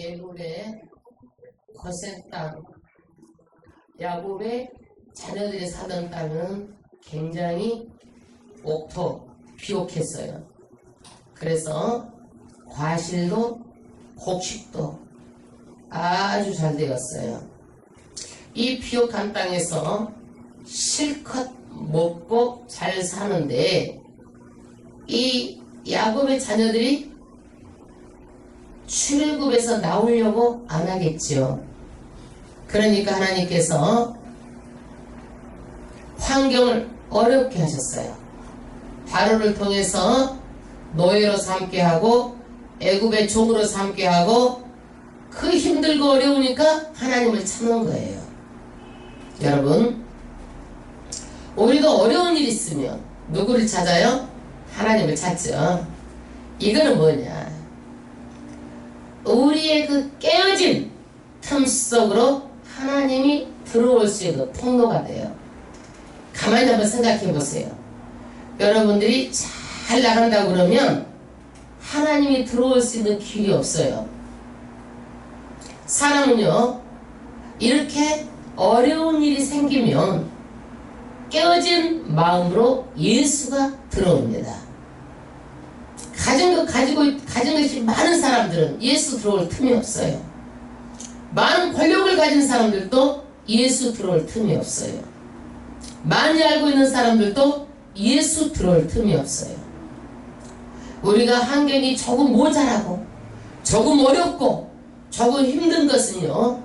애굽의 거센 땅, 야곱의 자녀들이 사던 땅은 굉장히 비옥했어요. 그래서 과실도 곡식도 아주 잘 되었어요. 이 비옥한 땅에서 실컷 먹고 잘 사는데 이 야곱의 자녀들이 출애굽에서 나오려고 안 하겠지요. 그러니까 하나님께서 환경을 어렵게 하셨어요. 바로를 통해서 노예로 삼게 하고 애굽의 종으로 삼게 하고 그 힘들고 어려우니까 하나님을 찾는 거예요. 여러분, 우리도 어려운 일이 있으면 누구를 찾아요? 하나님을 찾죠. 이거는 뭐냐? 우리의 그 깨어진 틈 속으로 하나님이 들어올 수 있는 통로가 돼요. 가만히 한번 생각해 보세요. 여러분들이 잘 나간다고 그러면 하나님이 들어올 수 있는 길이 없어요. 사람은요, 이렇게 어려운 일이 생기면 깨어진 마음으로 예수가 들어옵니다. 가진 것이 많은 사람들은 예수 들어올 틈이 없어요. 많은 권력을 가진 사람들도 예수 들어올 틈이 없어요. 많이 알고 있는 사람들도 예수 들어올 틈이 없어요. 우리가 환경이 조금 모자라고 조금 어렵고 조금 힘든 것은요,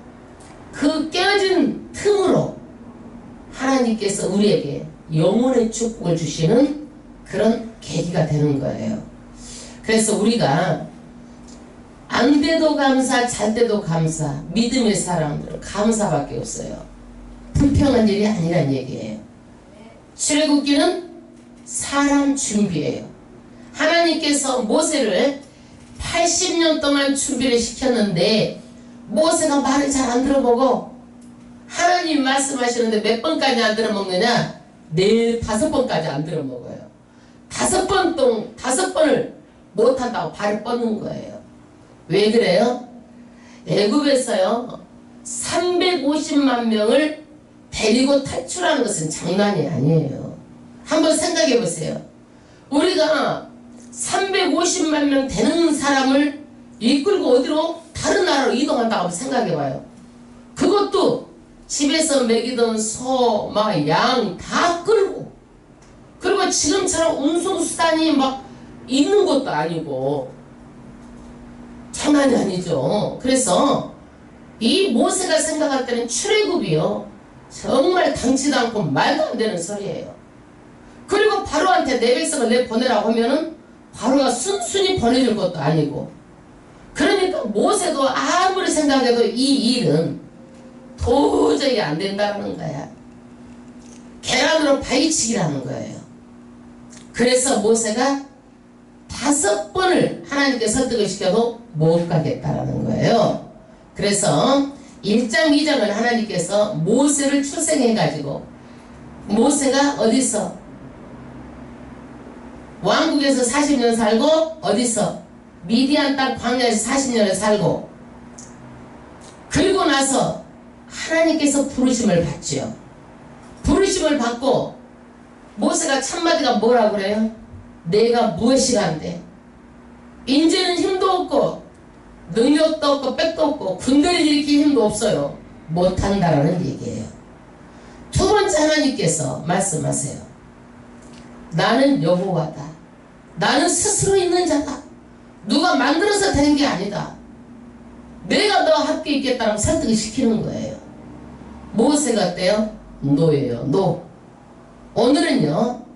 그 깨어진 틈으로 하나님께서 우리에게 영혼의 축복을 주시는 그런 계기가 되는 거예요. 그래서 우리가 안 돼도 감사, 잘 돼도 감사, 믿음의 사람들은 감사밖에 없어요. 불평한 일이 아니란 얘기예요. 출애굽기는 사람 준비예요. 하나님께서 모세를 80년 동안 준비를 시켰는데 모세가 말을 잘 안 들어보고 하나님 말씀하시는데 몇 번까지 안 들어먹느냐? 네, 5번까지 안 들어먹어요. 5번을 못한다고 발을 뻗는 거예요. 왜 그래요? 애굽에서요 350만 명을 데리고 탈출하는 것은 장난이 아니에요. 한번 생각해 보세요. 우리가 350만 명 되는 사람을 이끌고 어디로? 다른 나라로 이동한다고 한번 생각해 봐요. 그것도 집에서 먹이던 소, 양 다 끌고, 그리고 지금처럼 운송수단이 막 있는 것도 아니고 장난이 아니죠. 그래서 이 모세가 생각할 때는 출애굽이요 정말 당치도 않고 말도 안 되는 소리예요. 그리고 바로한테 내 백성을 내보내라고 하면은 바로가 순순히 보내줄 것도 아니고, 그러니까 모세도 아무리 생각해도 이 일은 도저히 안 된다는 거야. 계란으로 바위치기라는 거예요. 그래서 모세가 5번을 하나님께 설득을 시켜도 못 가겠다라는 거예요. 그래서 1장 2장은 하나님께서 모세를 출생해가지고 모세가 어디서 왕국에서 40년 살고 어디서 미디안 땅 광야에서 40년을 살고, 그리고 나서 하나님께서 부르심을 받죠. 부르심을 받고 모세가 첫마디가 뭐라고 그래요? 내가 무엇이 한데 이제는 힘도 없고 능력도 없고 빽도 없고 군대를 일으킬 힘도 없어요. 못한다라는 얘기예요. 두 번째, 하나님께서 말씀하세요. 나는 여호와다. 나는 스스로 있는 자다. 누가 만들어서 되는 게 아니다. 내가 너와 함께 있겠다고 설득을 시키는 거예요. 모세가 어때요? 노예요. 노. 오늘은요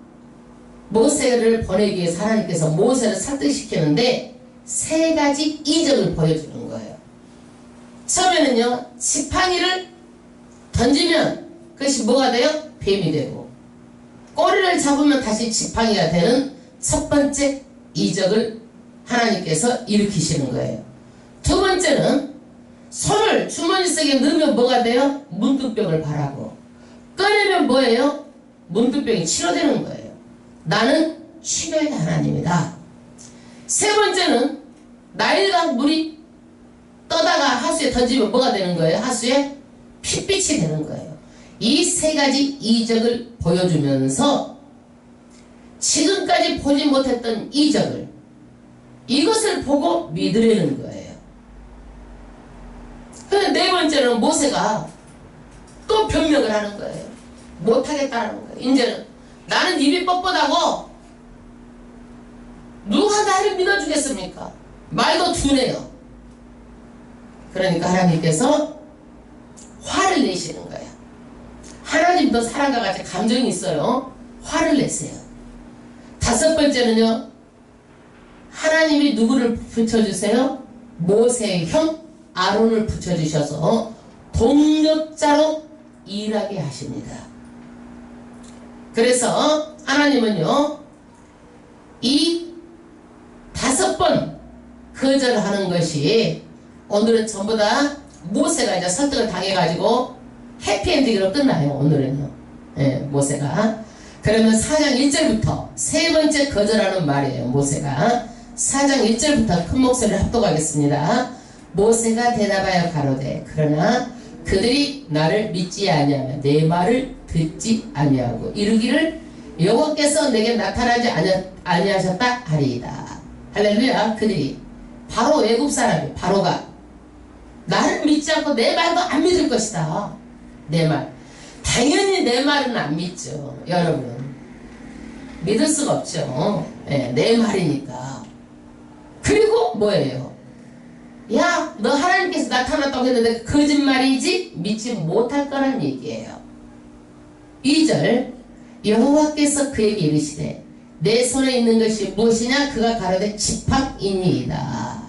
모세를 보내기 위해서 하나님께서 모세를 설득시키는데 3가지 이적을 보여주는 거예요. 처음에는요 지팡이를 던지면 그것이 뭐가 돼요? 뱀이 되고, 꼬리를 잡으면 다시 지팡이가 되는 첫 번째 이적을 하나님께서 일으키시는 거예요. 두 번째는 손을 주머니 속에 넣으면 뭐가 돼요? 문둥병을 바라고, 꺼내면 뭐예요? 문둥병이 치료되는 거예요. 나는 치료의 하나님이다. 세 번째는 나일강 물이 떠다가 하수에 던지면 뭐가 되는 거예요? 하수에 핏빛이 되는 거예요. 이 세 가지 이적을 보여주면서 지금까지 보지 못했던 이적을, 이것을 보고 믿으려는 거예요. 근데 네 번째는 모세가 또 변명을 하는 거예요. 못하겠다는 거예요. 이제는 나는 입이 뻣뻣하고 누가 나를 믿어주겠습니까? 말도 둔해요. 그러니까 하나님께서 화를 내시는 거예요. 하나님도 사람과 같이 감정이 있어요. 화를 내세요. 다섯 번째는요, 하나님이 누구를 붙여주세요? 모세의 형 아론을 붙여주셔서 동력자로 일하게 하십니다. 그래서 하나님은요, 이 5번 거절하는 것이 오늘은 전부 다 모세가 이제 설득을 당해가지고 해피엔딩으로 끝나요. 오늘은요. 예, 모세가. 그러면 4장 1절부터 세 번째 거절하는 말이에요. 모세가 4장 1절부터 큰 목소리를 합독하겠습니다. 모세가 대답하여 가로되 그러나 그들이 나를 믿지 아니하며 내 말을 듣지 아니하고 이르기를 여호와께서 내게 나타나지 아니하셨다 하리이다. 할렐루야. 그들이 바로 애굽 사람이 바로가 나를 믿지 않고 내 말도 안 믿을 것이다. 내 말. 당연히 내 말은 안 믿죠. 여러분. 믿을 수가 없죠. 네, 내 말이니까. 그리고 뭐예요? 야, 너 하나님께서 나타났다고 했는데 거짓말이지? 믿지 못할 거란 얘기예요. 2절 여호와께서 그에게 이르시되 내 손에 있는 것이 무엇이냐? 그가 가로되 지팡이니이다.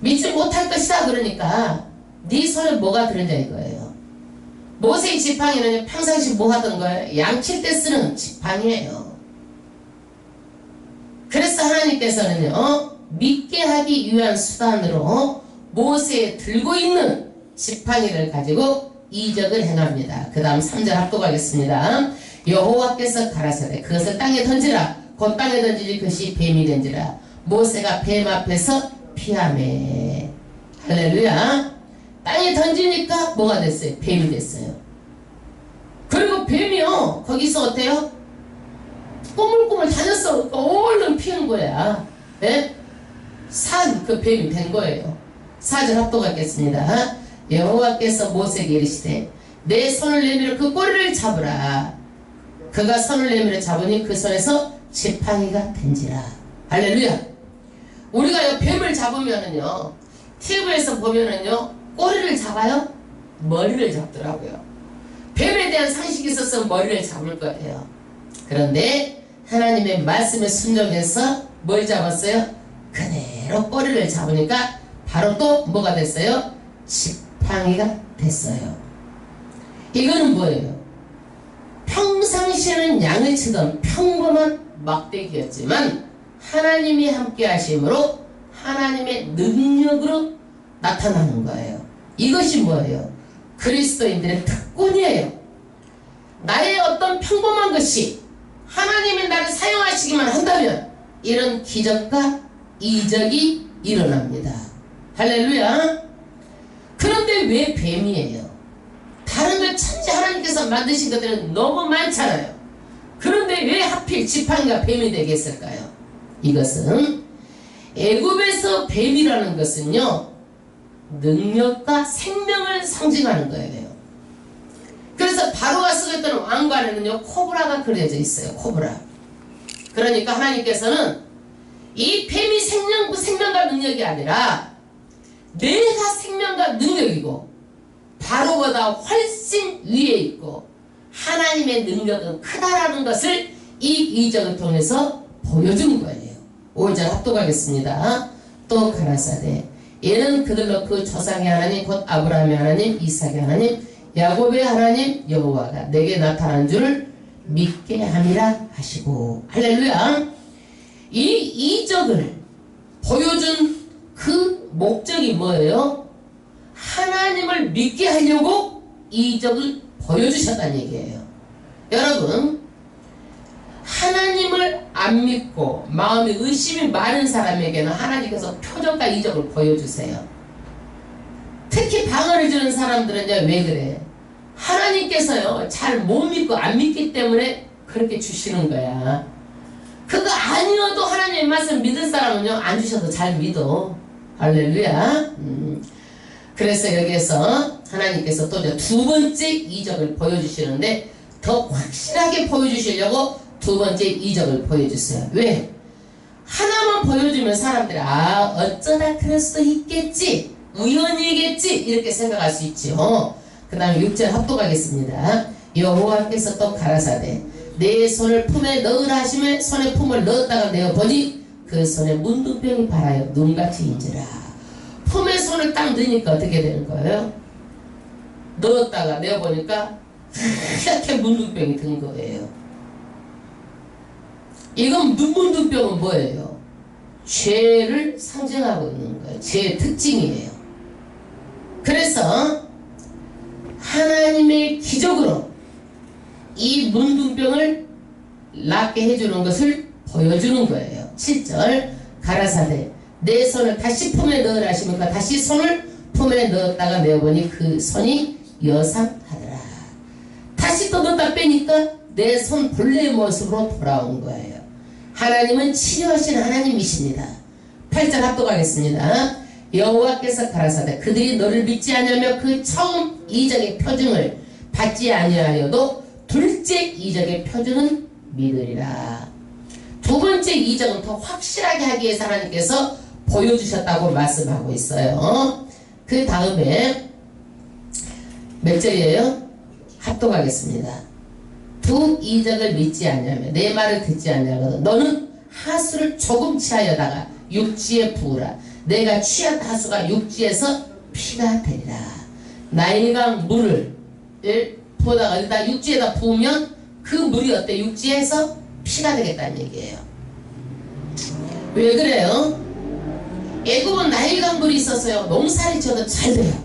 믿지 못할 것이다. 그러니까 네 손에 뭐가 들었냐 이거예요. 모세의 지팡이는 평상시 뭐 하던 거예요? 양칠 때 쓰는 지팡이에요. 그래서 하나님께서는요, 믿게 하기 위한 수단으로 모세에 들고 있는 지팡이를 가지고 이적을 행합니다. 그 다음 3절 합독하겠습니다. 여호와께서 가라사대 그것을 땅에 던지라. 곧 땅에 던지지 그것이 뱀이 된지라. 모세가 뱀 앞에서 피하매. 할렐루야. 땅에 던지니까 뭐가 됐어요? 뱀이 됐어요. 그리고 뱀이요, 거기서 어때요? 꾸물꾸물 다녔어. 얼른 피한 거야. 네? 그 뱀이 된 거예요. 4절 합독하겠습니다. 여호와께서 모세에게 이르시되 내 손을 내밀어 그 꼬리를 잡으라. 그가 손을 내밀어 잡으니 그 손에서 지팡이가 된지라. 할렐루야. 우리가 뱀을 잡으면은요, TV에서 보면은요, 꼬리를 잡아요? 머리를 잡더라고요. 뱀에 대한 상식이 있어서 머리를 잡을 거예요. 그런데 하나님의 말씀에 순종해서 뭘 잡았어요? 그대로 꼬리를 잡으니까 바로 또 뭐가 됐어요? 지팡이가 됐어요. 이거는 뭐예요? 평상시에는 양을 치던 평범한 막대기였지만 하나님이 함께 하심으로 하나님의 능력으로 나타나는 거예요. 이것이 뭐예요? 그리스도인들의 특권이에요. 나의 어떤 평범한 것이 하나님이 나를 사용하시기만 한다면 이런 기적과 이적이 일어납니다. 할렐루야. 그런데 왜 뱀이에요? 다른 걸 천지 하나님께서 만드신 것들은 너무 많잖아요. 그런데 왜 하필 지팡이가 뱀이 되겠을까요? 이것은 애굽에서 뱀이라는 것은요, 능력과 생명을 상징하는 거예요. 그래서 바로가 쓰고 있던 왕관에는요, 코브라가 그려져 있어요. 코브라. 그러니까 하나님께서는 이 뱀이 생명과 능력이 아니라 내가 생명과 능력이고 바로보다 훨씬 위에 있고 하나님의 능력은 크다라는 것을 이 이적을 통해서 보여준 거예요. 5절 합독하겠습니다. 또 가라사대 얘는 그들로 그 조상의 하나님 곧 아브라함의 하나님 이삭의 하나님 야곱의 하나님 여호와가 내게 나타난 줄 믿게 함이라 하시고. 할렐루야. 이 이적을 보여준 그 목적이 뭐예요? 하나님을 믿게 하려고 이적을 보여주셨다는 얘기예요. 여러분, 하나님을 안 믿고 마음에 의심이 많은 사람에게는 하나님께서 표적과 이적을 보여주세요. 특히 방언을 주는 사람들은요, 왜 그래? 하나님께서요, 잘 못 믿고 안 믿기 때문에 그렇게 주시는 거야. 그거 아니어도 하나님의 말씀 믿을 사람은요, 안 주셔도 잘 믿어. 할렐루야. 그래서 여기에서 하나님께서 또 두 번째 이적을 보여주시는데, 더 확실하게 보여주시려고 두 번째 이적을 보여주세요. 왜? 하나만 보여주면 사람들이 어쩌다 그럴 수도 있겠지, 우연이겠지, 이렇게 생각할 수 있죠. 그 다음에 6절 합독하겠습니다. 여호와께서 또 가라사대 내 손을 품에 넣으라 하시매 손에 품을 넣었다가 내어보니 그 손에 문둥병이 발하여 눈같이 인지라. 품에 손을 딱 넣으니까 어떻게 되는 거예요? 넣었다가 내어보니까 하얗게 문둥병이 든 거예요. 이건 문둥병은 뭐예요? 죄를 상징하고 있는 거예요. 죄의 특징이에요. 그래서 하나님의 기적으로 이 문둥병을 낫게 해주는 것을 보여주는 거예요. 7절 가라사대 내 손을 다시 품에 넣으라 하시니까 다시 손을 품에 넣었다가 내어보니 그 손이 여상하더라. 다시 또 넣었다 빼니까 내 손 본래의 모습으로 돌아온 거예요. 하나님은 치료하신 하나님이십니다. 8절 합독하겠습니다. 여호와께서 가라사대 그들이 너를 믿지 아니하며 그 처음 이적의 표징을 받지 아니하여도 둘째 이적의 표징은 믿으리라. 두 번째 이적은 더 확실하게 하기 위해서 하나님께서 보여주셨다고 말씀하고 있어요. 그 다음에 몇 절이에요? 합독하겠습니다. 두 이적을 믿지 아니하며 내 말을 듣지 아니하거든 너는 하수를 조금 취하여다가 육지에 부으라. 내가 취한 하수가 육지에서 피가 되리라. 나일강 물을 부어다가 여기다 육지에다 부으면 그 물이 어때? 육지에서 피가 되겠다는 얘기예요. 왜 그래요? 애굽은 나일강 물이 있어서요, 농사를 지어도 잘 돼요.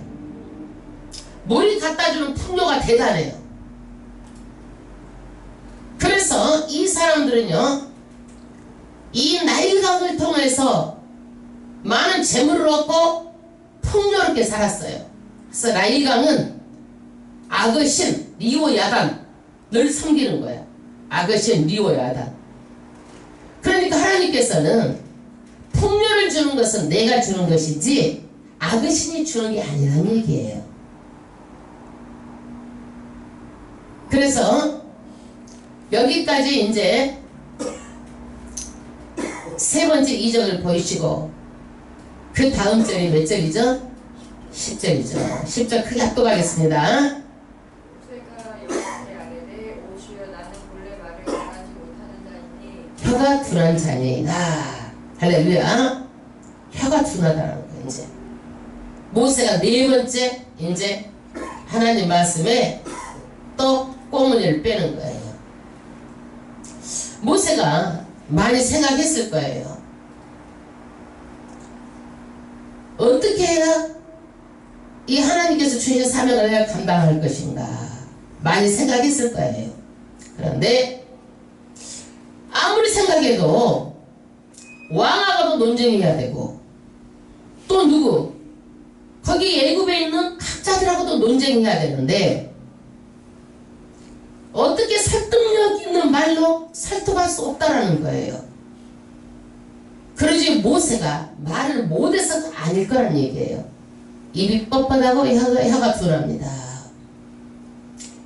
물이 갖다주는 풍요가 대단해요. 그래서 이 사람들은요, 이 나일강을 통해서 많은 재물을 얻고 풍요롭게 살았어요. 그래서 나일강은 악의 신 리오야단을 섬기는 거야. 악의 신 리오야단. 그러니까 하나님께서는 풍요를 주는 것은 내가 주는 것이지 악의 신이 주는 게 아니라는 얘기예요. 그래서 여기까지 이제 세 번째 이적을 보이시고 그 다음 절이 몇 절이죠? 10절이죠. 10절 크게 합독하겠습니다. 모세가 여호와께 아뢰되 오시여 나는 본래 말을 전하지 못하는 자이니 혀가 둔한 자니이다. 할렐루야. 혀가 둔하다라는 거예요. 이제 모세가 네 번째 이제 하나님 말씀에 또 꼬무니를 빼는 거예요. 모세가 많이 생각했을 거예요. 어떻게 해야 이 하나님께서 주신 사명을 내가 감당할 것인가 많이 생각했을 거예요. 그런데 아무리 생각해도 왕하고도 논쟁해야 되고 또 누구 거기 애굽에 있는 각자들하고도 논쟁해야 되는데 어떻게 설득력 있는 말로 설득할 수 없다라는 거예요. 그러지 모세가 말을 못해서가 아닐 거란 얘기예요. 입이 뻣뻣하고 혀가 둔합니다.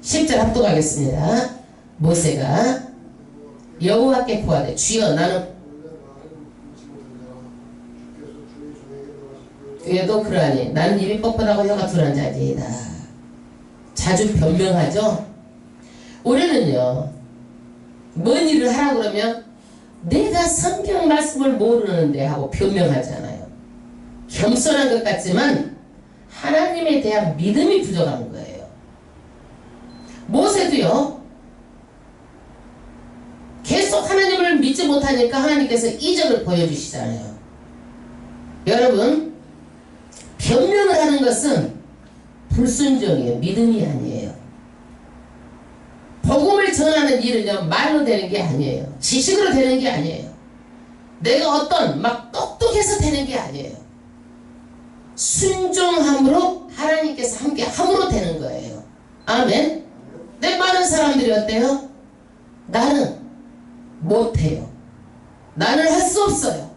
10절 합독하겠습니다. 모세가 여호와께 구하되 주여 나는 그에도 그러하니 나는 입이 뻣뻣하고 혀가 둔한 자니이다. 자주 변명하죠. 우리는요 뭔 일을 하라 그러면 내가 성경 말씀을 모르는데 하고 변명하잖아요. 겸손한 것 같지만 하나님에 대한 믿음이 부족한 거예요. 모세도요 계속 하나님을 믿지 못하니까 하나님께서 이적을 보여주시잖아요. 여러분 변명을 하는 것은 불순종이에요. 믿음이 아니에요. 복음을 전하는 일은요 말로 되는 게 아니에요. 지식으로 되는 게 아니에요. 내가 어떤 막 똑똑해서 되는 게 아니에요. 순종함으로 하나님께서 함께 함으로 되는 거예요. 아멘. 내 많은 사람들이 어때요? 나는 못해요. 나는 할 수 없어요.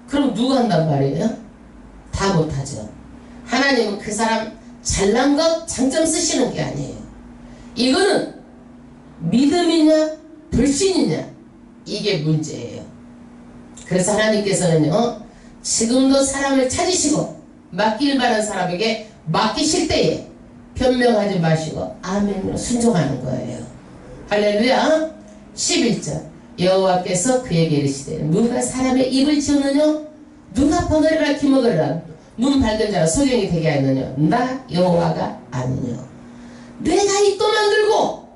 그럼 누가 한단 말이에요? 다 못하죠. 하나님은 그 사람 잘난 것 장점 쓰시는 게 아니에요. 이거는 믿음이냐 불신이냐 이게 문제예요. 그래서 하나님께서는요 지금도 사람을 찾으시고 맡길 만한 사람에게 맡기실 때에 변명하지 마시고 아멘으로 순종하는 거예요. 할렐루야. 11절 여호와께서 그에게 이르시되 누가 사람의 입을 지었느냐 누가 버너리라 기먹으리라 눈 밝은 자라 소경이 되게 하느냐 나 여호와가 아니냐. 내가 입도 만들고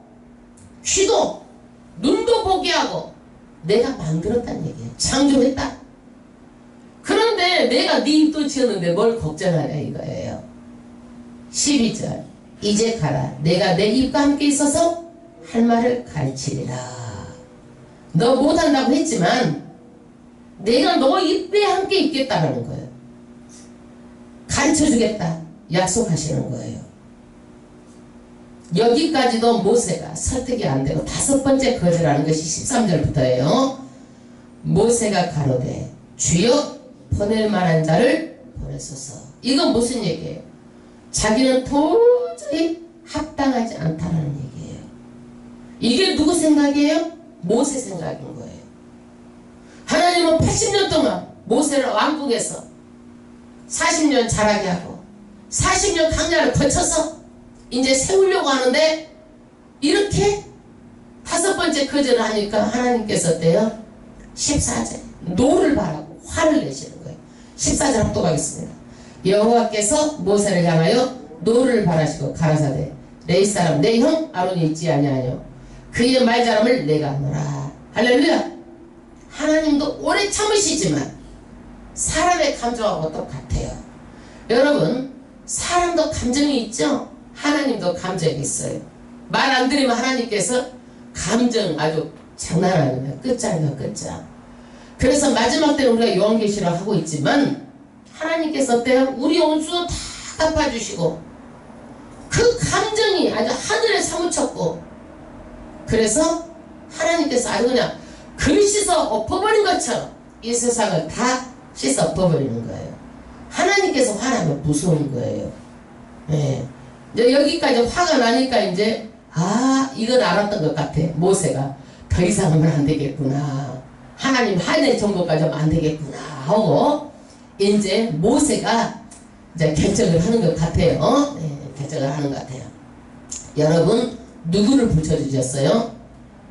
귀도 눈도 보게 하고 내가 만들었다는 얘기예요. 창조했다. 그런데 내가 네 입도 지었는데 뭘 걱정하냐 이거예요. 12절 이제 가라 내가 내 입과 함께 있어서 할 말을 가르치리라. 너 못한다고 했지만 내가 너 입에 함께 있겠다라는 거예요. 가르쳐주겠다 약속하시는 거예요. 여기까지도 모세가 설득이 안되고 다섯 번째 거절하는 것이 13절부터예요. 모세가 가로되 주여 보낼 만한 자를 보내소서. 이건 무슨 얘기예요? 자기는 도저히 합당하지 않다라는 얘기예요. 이게 누구 생각이에요? 모세 생각인 거예요. 하나님은 80년 동안 모세를 왕국에서 40년 자라게 하고 40년 강야를 거쳐서 이제 세우려고 하는데 이렇게 다섯 번째 거절을 하니까 하나님께서 어때요? 14절 노를 바라고 화를 내시는 거예요. 14절 합독하겠습니다. 여호와께서 모세를 향하여 노를 바라시고 가라사대 내 사람 내 형 아론이 있지 아니하뇨 그의 말자람을 내가 하노라. 할렐루야. 하나님도 오래 참으시지만 사람의 감정하고 똑같아요. 여러분 사람도 감정이 있죠. 하나님도 감정이 있어요. 말 안 들으면 하나님께서 감정 아주 장난 아니에요. 끝장이요 끝장. 그래서 마지막 때는 우리가 요한계시록 하고 있지만 하나님께서 어때요? 우리 온수도 다 갚아주시고 그 감정이 아주 하늘에 사무쳤고 그래서 하나님께서 아주 그냥 글 씻어 엎어버린 것처럼 이 세상을 다 씻어 엎어버리는 거예요. 하나님께서 화나면 무서운 거예요. 네. 이제 여기까지 화가 나니까 이제 이건 알았던 것 같아. 모세가 더 이상 하면 안 되겠구나. 하나님 화낼 정도까지 하면 안 되겠구나 하고 이제 모세가 이제 결정을 하는 것 같아요. 네, 결정을 하는 것 같아요. 여러분 누구를 붙여주셨어요?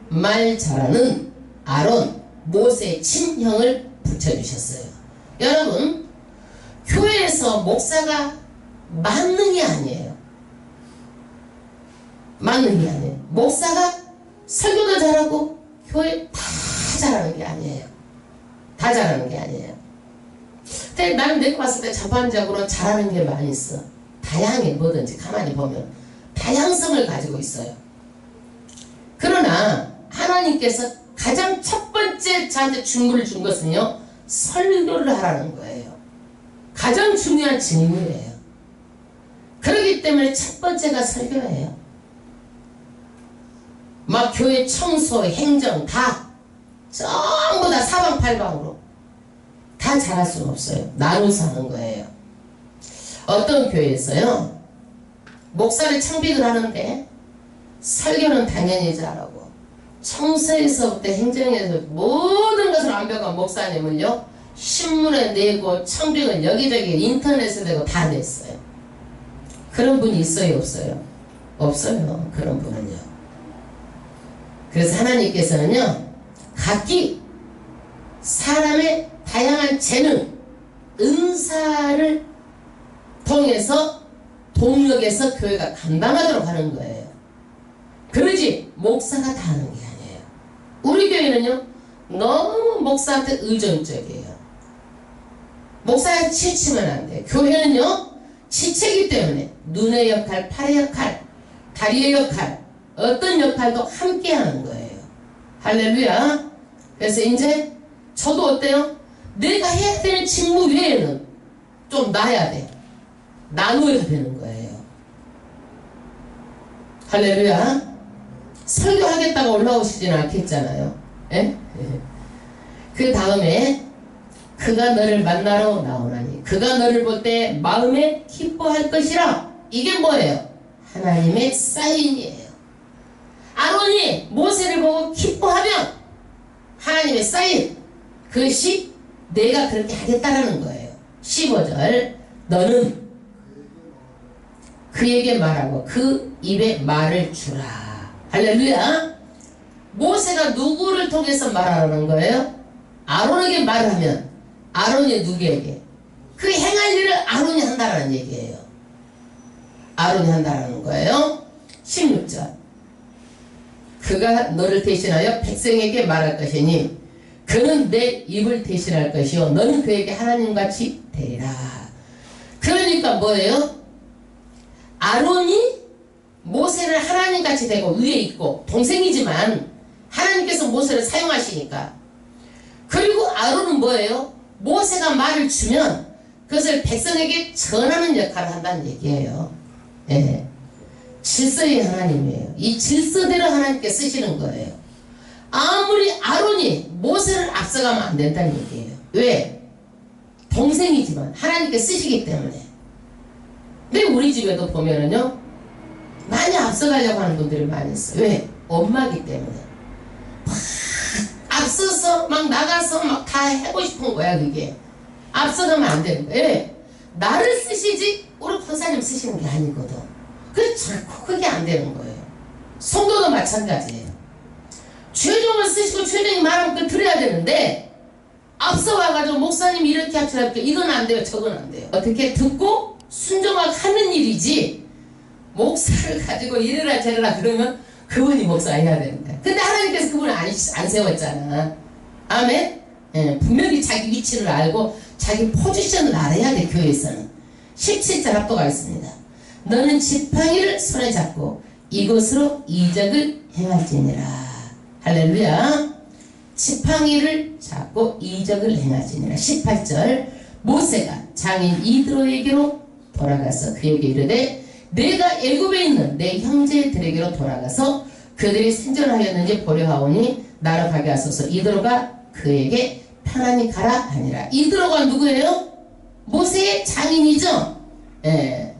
말 잘하는 아론 모세의 친형을 붙여주셨어요. 여러분 교회에서 목사가 만능이 아니에요. 만능이 아니에요. 목사가 설교도 잘하고 교회 다 잘하는 게 아니에요. 다 잘하는 게 아니에요. 근데 나는 내가 봤을 때 전반적으로 잘하는 게 많이 있어. 다양해. 뭐든지 가만히 보면 다양성을 가지고 있어요. 그러나 하나님께서 가장 첫 번째 저한테 직무를 준 것은요 설교를 하라는 거예요. 가장 중요한 직무예요. 그렇기 때문에 첫 번째가 설교예요. 막 교회 청소, 행정 다 전부 다 사방팔방으로 다 잘할 수는 없어요. 나눠서 하는 거예요. 어떤 교회에서요 목사를 창직을 하는데 설교는 당연히 잘하고 청소에서부터 행정에서 모든 것을 완벽한 목사님을요 신문에 내고 청빙을 여기저기 인터넷에 내고 다 냈어요. 그런 분이 있어요 없어요? 없어요. 그런 분은요. 그래서 하나님께서는요 각기 사람의 다양한 재능 은사를 통해서 동력에서 교회가 감당하도록 하는 거예요. 그러지 목사가 다 하는 게 아니에요. 우리 교회는요 너무 목사한테 의존적이에요. 목사가 지치면 안 돼요. 교회는요 지체이기 때문에 눈의 역할, 팔의 역할, 다리의 역할 어떤 역할도 함께 하는 거예요. 할렐루야. 그래서 이제 저도 어때요? 내가 해야 되는 직무 외에는 좀 놔야 돼. 나누어야 되는 거예요. 할렐루야. 설교하겠다고 올라오시지는 않겠잖아요. 예? 그 다음에 그가 너를 만나러 나오나니 그가 너를 볼 때 마음에 기뻐할 것이라. 이게 뭐예요? 하나님의 사인이에요. 아론이 모세를 보고 기뻐하면 하나님의 사인, 그것이 내가 그렇게 하겠다라는 거예요. 15절 너는 그에게 말하고 그 입에 말을 주라. 할렐루야. 모세가 누구를 통해서 말하라는 거예요? 아론에게 말을 하면 아론이 누구에게? 그 행할 일을 아론이 한다는 얘기예요. 아론이 한다는 거예요. 16절 그가 너를 대신하여 백성에게 말할 것이니 그는 내 입을 대신할 것이요 너는 그에게 하나님같이 되리라. 그러니까 뭐예요? 아론이 모세를 하나님같이 되고 위에 있고 동생이지만 하나님께서 모세를 사용하시니까. 그리고 아론은 뭐예요? 모세가 말을 주면 그것을 백성에게 전하는 역할을 한다는 얘기예요. 예. 질서의 하나님이에요. 이 질서대로 하나님께 쓰시는 거예요. 아무리 아론이 모세를 앞서가면 안 된다는 얘기예요. 왜? 동생이지만 하나님께 쓰시기 때문에. 근데 우리 집에도 보면은요, 많이 앞서가려고 하는 분들이 많이 있어요. 왜? 엄마기 때문에. 막 앞서서 막 나가서 막 다 하고 싶은 거야, 그게. 앞서가면 안 되는 거예요. 왜? 나를 쓰시지 우리 권사님 쓰시는 게 아니거든. 그래서 자꾸 그게 안 되는 거예요. 성도도 마찬가지예요. 최종을 쓰시고 최종이 말하면 그 들어야 되는데 앞서 와가지고 목사님이 이렇게 합시다. 이건 안 돼요. 저건 안 돼요. 어떻게 듣고 순종하고 하는 일이지 목사를 가지고 이래라 저래라 그러면 그분이 목사 해야 되는데. 근데 하나님께서 그분을 안 세웠잖아. 아멘? 예, 분명히 자기 위치를 알고 자기 포지션을 알아야 돼. 교회에서는. 17절 합도가 있습니다. 너는 지팡이를 손에 잡고 이것으로 이적을 행할지니라. 할렐루야. 지팡이를 잡고 이적을 행할지니라. 18절 모세가 장인 이드로에게로 돌아가서 그에게 이르되 내가 애굽에 있는 내 형제들에게로 돌아가서 그들이 생존하였는지 보려 하오니 나로 가게 하소서. 이드로가 그에게 편안히 가라 하니라. 이드로가 누구예요? 모세의 장인이죠. 예.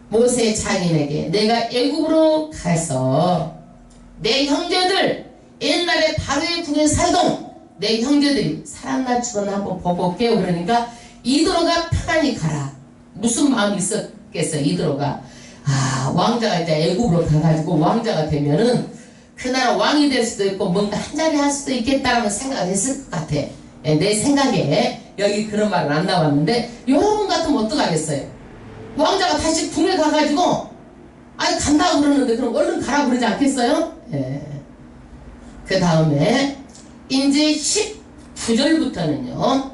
모세의 장인에게 내가 애굽으로 가서 내 형제들 옛날에 바로의 궁에 살던 내 형제들이 살았나 죽었나 한번 보고 올게요. 그러니까 이드로가 편안히 가라. 무슨 마음이 있었겠어. 이드로가 왕자가 이제 애굽으로 가가지고 왕자가 되면은 그 나라 왕이 될 수도 있고 뭔가 한자리 할 수도 있겠다라는 생각을 했을 것 같아. 예, 내 생각에 여기 그런 말은 안 나왔는데 여러분 같으면 어떡하겠어요? 왕자가 다시 궁에 가가지고 아니 간다고 그러는데 그럼 얼른 가라 그러지 않겠어요? 예. 그 다음에 이제 19절부터는요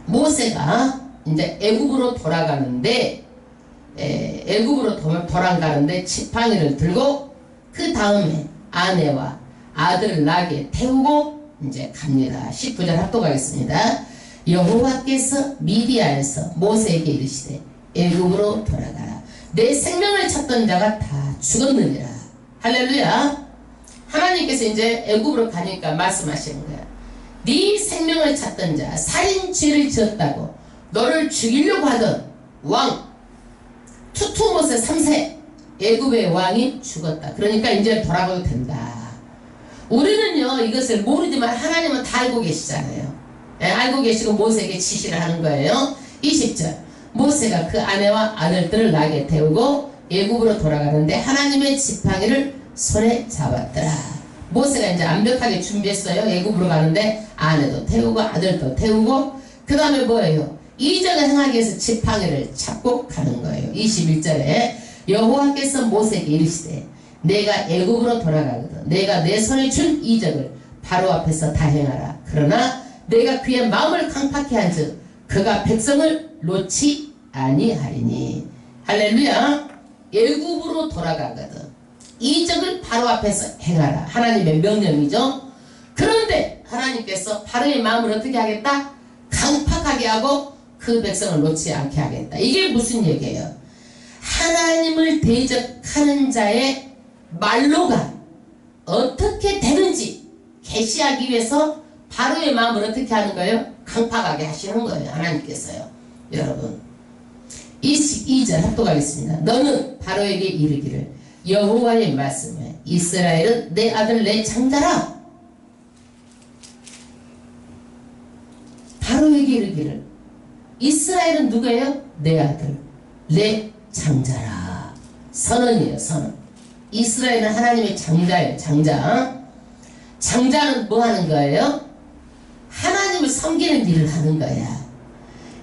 모세가 이제 애굽으로 돌아가는데 애굽으로 돌아가는데 지팡이를 들고 그 다음에 아내와 아들을 나게 태우고 이제 갑니다. 19절 합독하겠습니다. 여호와께서 미디안에서 모세에게 이르시되 애굽으로 돌아가라. 내 생명을 찾던 자가 다 죽었느니라. 할렐루야. 하나님께서 이제 애굽으로 가니까 말씀하시는 거야. 네 생명을 찾던 자, 살인죄를 지었다고 너를 죽이려고 하던 왕 투투모세 3세 애굽의 왕이 죽었다. 그러니까 이제 돌아가도 된다. 우리는요 이것을 모르지만 하나님은 다 알고 계시잖아요. 예, 알고 계시고 모세에게 지시를 하는 거예요. 20절 모세가 그 아내와 아들들을 나게 태우고 애굽으로 돌아가는데 하나님의 지팡이를 손에 잡았더라. 모세가 이제 완벽하게 준비했어요. 애굽으로 가는데 아내도 태우고 아들도 태우고 그 다음에 뭐예요? 이적을 행하기 위해서 지팡이를 잡고 가는 거예요. 21절에 여호와께서 모세에게 이르시되 내가 애굽으로 돌아가거든 내가 내 손에 준 이적을 바로 앞에서 다 행하라. 그러나 내가 그의 마음을 강팍케 한즉 그가 백성을 놓지 아니하리니. 할렐루야. 애굽으로 돌아가거든 이적을 바로 앞에서 행하라. 하나님의 명령이죠. 그런데 하나님께서 바로의 마음을 어떻게 하겠다? 강팍하게 하고 그 백성을 놓지 않게 하겠다. 이게 무슨 얘기예요? 하나님을 대적하는 자의 말로가 어떻게 되는지 계시하기 위해서 바로의 마음을 어떻게 하는 거예요? 강팍하게 하시는 거예요. 하나님께서요. 여러분 22절 합독하겠습니다. 너는 바로에게 이르기를 여호와의 말씀에 이스라엘은 내 아들 내 장자라. 바로에게 이르기를 이스라엘은 누구예요? 내 아들 내 장자라. 선언이에요. 선언. 이스라엘은 하나님의 장자예요. 장자. 장자는 뭐 하는 거예요? 하나님을 섬기는 일을 하는 거야.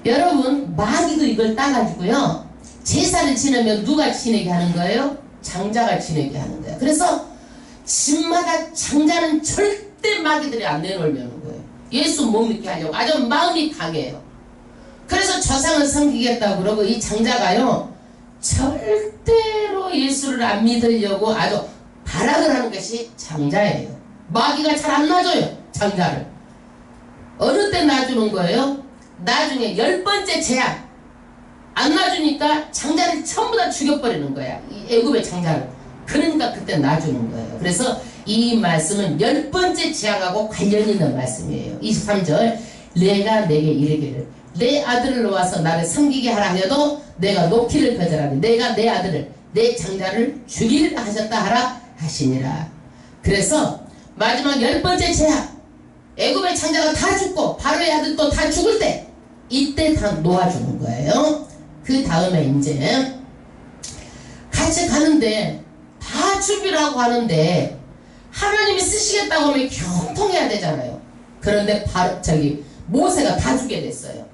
여러분 마귀도 이걸 따가지고요 제사를 지내면 누가 지내게 하는 거예요? 장자가 지내게 하는 거예요. 그래서 집마다 장자는 절대 마귀들이 안 내놓으려는 거예요. 예수 못 믿게 하려고 아주 마음이 강해요. 그래서 조상을 섬기겠다고 그러고 이 장자가요 절대로 예수를 안 믿으려고 아주 발악을 하는 것이 장자예요. 마귀가 잘 안 놔줘요. 장자를. 어느 때 놔주는 거예요? 나중에 10번째 재앙 안 놔주니까 장자를 전부 다 죽여버리는 거야. 이 애굽의 장자를. 그러니까 그때 놔주는 거예요. 그래서 이 말씀은 10번째 재앙하고 관련이 있는 말씀이에요. 23절 내가 내게 이르기를 내 아들을 놓아서 나를 섬기게 하라 하여도 내가 놓기를 거절하니 내가 내 아들을 내 장자를 죽이리라 하셨다 하라 하시니라. 그래서 마지막 10번째 재앙 애굽의 장자가 다 죽고 바로의 아들도 다 죽을 때 이때 다 놓아주는 거예요. 그 다음에 이제 같이 가는데 다 준비를 하고 가는데 하나님이 쓰시겠다고 하면 교통해야 되잖아요. 그런데 바로 모세가 다 죽게 됐어요.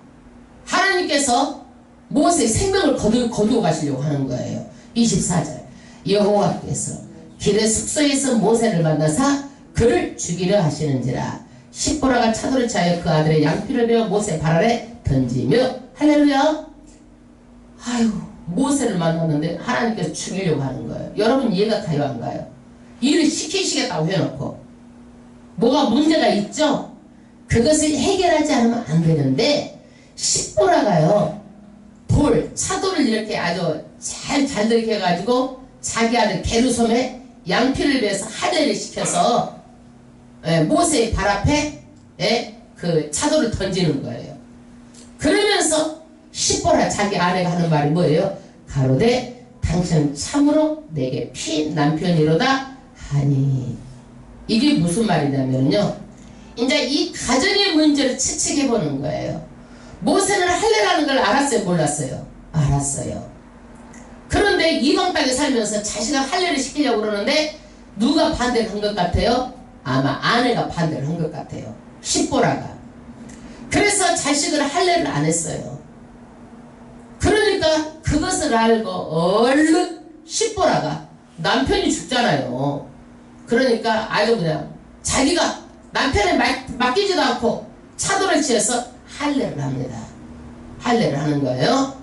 하나님께서 모세의 생명을 거두어 가시려고 하는 거예요. 24절 여호와께서 길의 숙소에서 모세를 만나사 그를 죽이려 하시는지라. 십보라가 차돌을 차여 그 아들의 양피를 베어 모세 발 아래 던지며 할렐루야. 아유 모세를 만났는데 하나님께서 죽이려고 하는 거예요. 여러분 이해가 가요 안 가요? 일을 시키시겠다고 해놓고 뭐가 문제가 있죠? 그것을 해결하지 않으면 안 되는데 십보라가요 차돌을 이렇게 아주 잘 이렇게 해가지고 자기 아들 게르솜에 양피를 베어서 할례를 시켜서 모세의 발 앞에 그 차돌을 던지는 거예요. 그러면서 십보라 자기 아내가 하는 말이 뭐예요? 가로되 당신은 참으로 내게 피 남편이로다 하니. 이게 무슨 말이냐면요 이제 이 가정의 문제를 추측해 보는 거예요. 모세는 할례라는 걸 알았어요? 몰랐어요? 알았어요. 그런데 이방 땅에 살면서 자식을 할례를 시키려고 그러는데 누가 반대를 한 것 같아요? 아마 아내가 반대를 한 것 같아요. 십보라가. 그래서 자식을 할례를 안 했어요. 그러니까 그것을 알고 얼른 십보라가 남편이 죽잖아요. 그러니까 아주 그냥 자기가 남편에 맡기지도 않고 차돌을 치어서 할례를 합니다. 할례를 하는 거예요.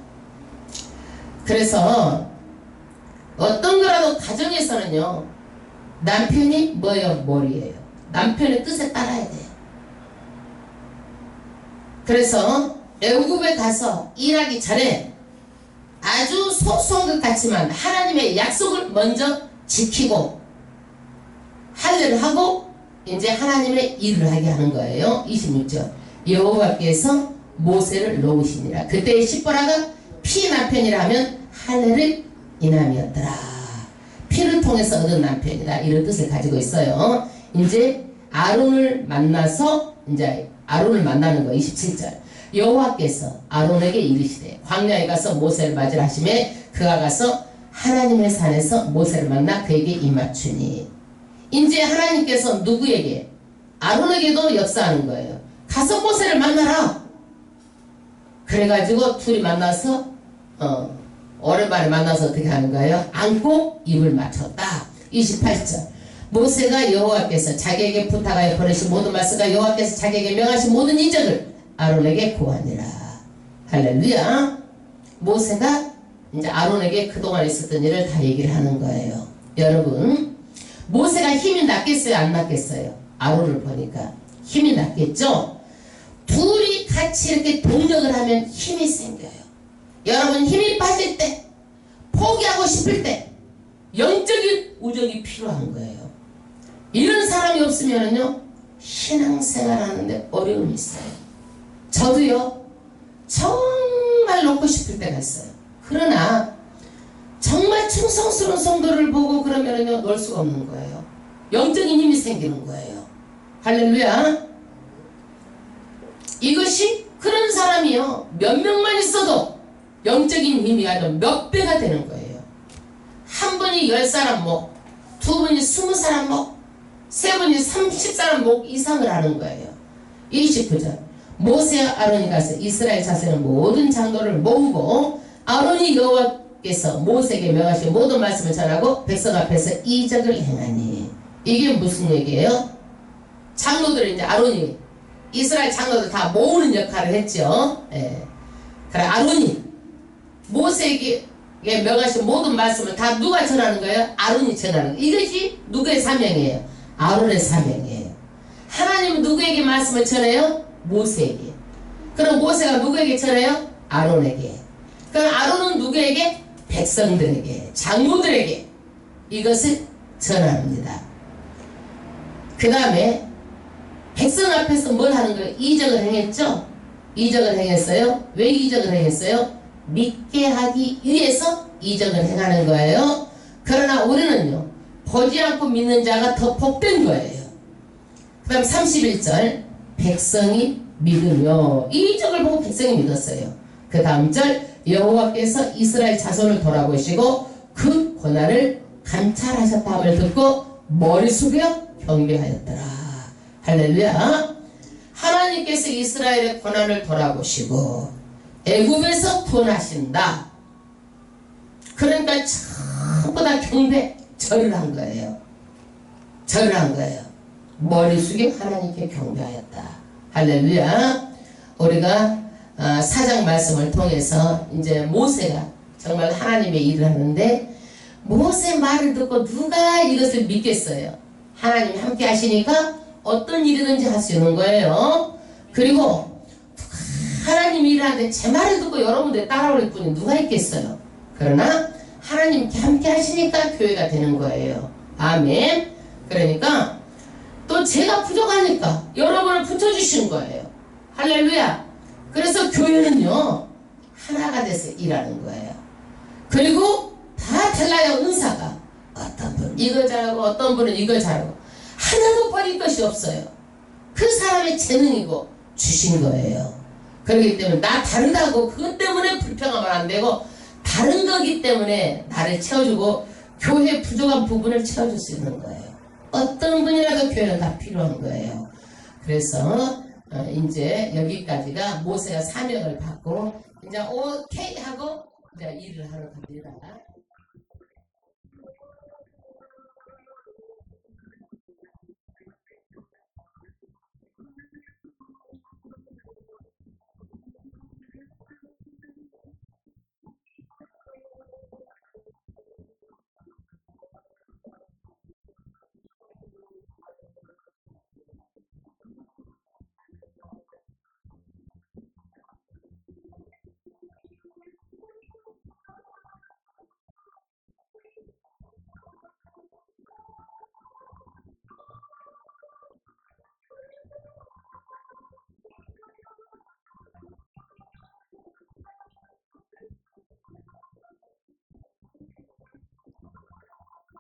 그래서 어떤 거라도 가정에서는요 남편이 뭐예요? 머리예요. 남편의 뜻에 따라야 돼요. 그래서 애국에 가서 일하기 전에 아주 소소한 것 같지만 하나님의 약속을 먼저 지키고 할례를 하고 이제 하나님의 일을 하게 하는 거예요. 26절 여호와께서 모세를 놓으시니라. 그때 십보라가 피 남편이라 하면 할례를 인함이었더라. 피를 통해서 얻은 남편이다. 이런 뜻을 가지고 있어요. 이제 아론을 만나서 이제 아론을 만나는 거 27절 여호와께서 아론에게 이르시되 광야에 가서 모세를 맞으라 하시매 그가 가서 하나님의 산에서 모세를 만나 그에게 입맞추니. 이제 하나님께서 누구에게? 아론에게도 역사하는 거예요. 가서 모세를 만나라. 그래가지고 둘이 만나서 오랜만에 만나서 어떻게 하는 거예요? 안고 입을 맞췄다. 28절 모세가 여호와께서 자기에게 부탁하여 보내신 모든 말씀과 여호와께서 자기에게 명하신 모든 이적을 아론에게 고하니라. 할렐루야. 모세가 이제 아론에게 그동안 있었던 일을 다 얘기를 하는 거예요. 여러분 모세가 힘이 났겠어요? 안 났겠어요? 아론을 보니까 힘이 났겠죠. 둘이 같이 이렇게 동력을 하면 힘이 생겨요. 여러분 힘이 빠질 때, 포기하고 싶을 때 영적인 우정이 필요한 거예요. 이런 사람이 없으면요 신앙생활 하는데 어려움이 있어요. 저도요 정말 놓고 싶을 때가 있어요. 그러나 정말 충성스러운 성도를 보고 그러면요 놓을 수가 없는 거예요. 영적인 힘이 생기는 거예요. 할렐루야. 이것이 그런 사람이요 몇 명만 있어도 영적인 힘이 아주 몇 배가 되는 거예요. 한 분이 10사람 목, 두 분이 20사람 목, 세 분이 30사람 목 이상을 하는 거예요. 29절 모세와 아론이 가서 이스라엘 자손의 모든 장로를 모으고 아론이 여호와께서 모세에게 명하신 모든 말씀을 전하고 백성 앞에서 이적을 행하니. 이게 무슨 얘기예요? 장로들을 이제 아론이 이스라엘 장로들 다 모으는 역할을 했죠. 예. 그래 아론이 모세에게 명하신 모든 말씀을 다 누가 전하는 거예요? 아론이 전하는 거예요. 이것이 누구의 사명이에요? 아론의 사명이에요. 하나님은 누구에게 말씀을 전해요? 모세에게. 그럼 모세가 누구에게 전해요? 아론에게. 그럼 아론은 누구에게? 백성들에게, 장로들에게 이것을 전합니다. 그 다음에 백성 앞에서 뭘 하는 거예요? 이적을 행했죠? 이적을 행했어요. 왜 이적을 행했어요? 믿게 하기 위해서 이적을 행하는 거예요. 그러나 우리는요 보지 않고 믿는 자가 더 복된 거예요. 그 다음 31절 백성이 믿으며 이 이적을 보고 백성이 믿었어요. 그 다음 절 여호와께서 이스라엘 자손을 돌아보시고 그 고난을 감찰하셨다함을 듣고 머리 숙여 경배하였더라. 할렐루야. 하나님께서 이스라엘의 고난을 돌아보시고 애굽에서 구원하신다. 그러니까 전부 다 경배 절을 한 거예요. 절을 한 거예요. 머리 숙여 하나님께 경배하였다. 할렐루야. 우리가 사장 말씀을 통해서 이제 모세가 정말 하나님의 일을 하는데 모세 말을 듣고 누가 이것을 믿겠어요? 하나님이 함께 하시니까 어떤 일이든지 할 수 있는 거예요. 그리고 하나님이 일하는데 제 말을 듣고 여러분들 따라올 분이 누가 있겠어요? 그러나 하나님께 함께 하시니까 교회가 되는 거예요. 아멘. 그러니까 또 제가 부족하니까 여러분을 붙여주신 거예요. 할렐루야. 그래서 교회는요 하나가 돼서 일하는 거예요. 그리고 다 달라요. 은사가 어떤 분은 이거 잘하고 어떤 분은 이거 잘하고 하나도 버릴 것이 없어요. 그 사람의 재능이고 주신 거예요. 그렇기 때문에 나 다르다고 그것 때문에 불평하면 안 되고 다른 거기 때문에 나를 채워주고 교회 부족한 부분을 채워줄 수 있는 거예요. 어떤 분이라도 교회는 다 필요한 거예요. 그래서 이제 여기까지가 모세가 사명을 받고 이제 오케이 하고 이제 일을 하러 갑니다.